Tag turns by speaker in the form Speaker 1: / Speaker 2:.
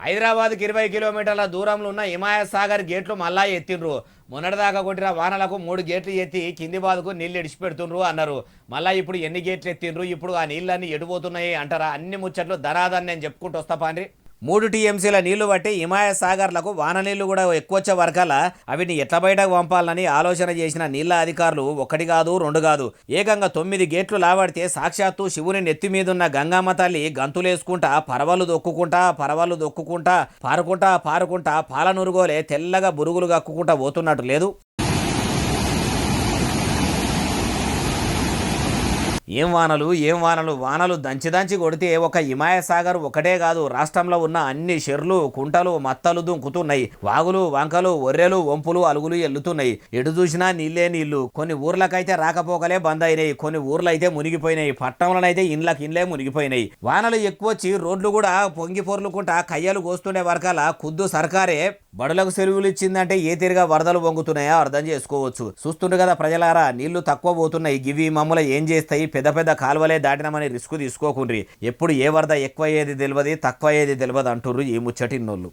Speaker 1: హైదరాబాద్కి 20 కిలోమీటర్ల దూరంలో ఉన్న హిమాయత్ సాగర్ గేట్లు మళ్ళా ఎత్తిండ్రు. మొన్నటిదాకా కొట్టిన వానలకు 3 గేట్లు ఎత్తి కింది బాదుకు నీళ్లు ఇడిచిపెడుతుండ్రు అన్నారు. మళ్ళా ఇప్పుడు ఎన్ని గేట్లు ఎత్తిండ్రు, ఇప్పుడు ఆ నీళ్ళన్నీ ఎడిపోతున్నాయి అంటారా? అన్ని ముచ్చట్లు ధనాదని నేను చెప్పుకుంటూ వస్తా పాండ్రి. 3 టీఎంసీల నీళ్లు బట్టి హిమాయత్ సాగర్లకు వాన నీళ్లు కూడా ఎక్కువచ్చే వరకల్లా అవిని ఎట్లా బయటకు పంపాలని ఆలోచన చేసిన నీళ్ల అధికారులు ఒకటి కాదు రెండు కాదు ఏకంగా 9 గేట్లు లావడితే సాక్షాత్తు శివుని నెత్తి మీదున్న గంగమ్మ తల్లి గంతులేసుకుంటా పరవలు దొక్కుకుంటా పారుకుంటా పాలనురుగోలే తెల్లగా బురుగులు కక్కుకుంటా పోతున్నట్టు లేదు. ఏం వానలు వానలు దంచి కొడితే ఒక హిమాయత్ సాగర్ ఒకటే కాదు, రాష్ట్రంలో ఉన్న అన్ని చెర్లు కుంటలు మత్తలు దుంకుతున్నాయి. వాగులు వంకలు ఒర్రెలు వంపులు అలుగులు ఎల్లుతున్నాయి. ఎటు చూసినా నీళ్లే నీళ్లు. కొన్ని ఊర్లకైతే రాకపోకలే బంద్ అయినాయి, కొన్ని ఊర్లు అయితే మునిగిపోయినాయి, పట్టణంలోనైతే ఇండ్లే మునిగిపోయినాయి. వానలు ఎక్కువచ్చి రోడ్లు కూడా పొంగి పొర్లుకుంటా కయ్యలు కోస్తుండే వరకాల ఖుద్దు సర్కారే బడులకు సెరువులు ఇచ్చిందంటే ఏ తీరుగా వరదలు పొంగుతున్నాయో అర్థం చేసుకోవచ్చు. చూస్తుండే కదా ప్రజలారా, నీళ్లు తక్కువ పోతున్నాయి, గివి మమ్మల్ని ఏం చేస్తాయి, పెద్ద కాలువలే దాటినామని రిస్క్ తీసుకోకుండ్రి. ఎప్పుడు ఏ వరద ఎక్కువ అయ్యేది తెలియదు, తక్కువ అయ్యేది తెలియదు అంటుర్రు ఈ ముచ్చటిన్నోళ్ళు.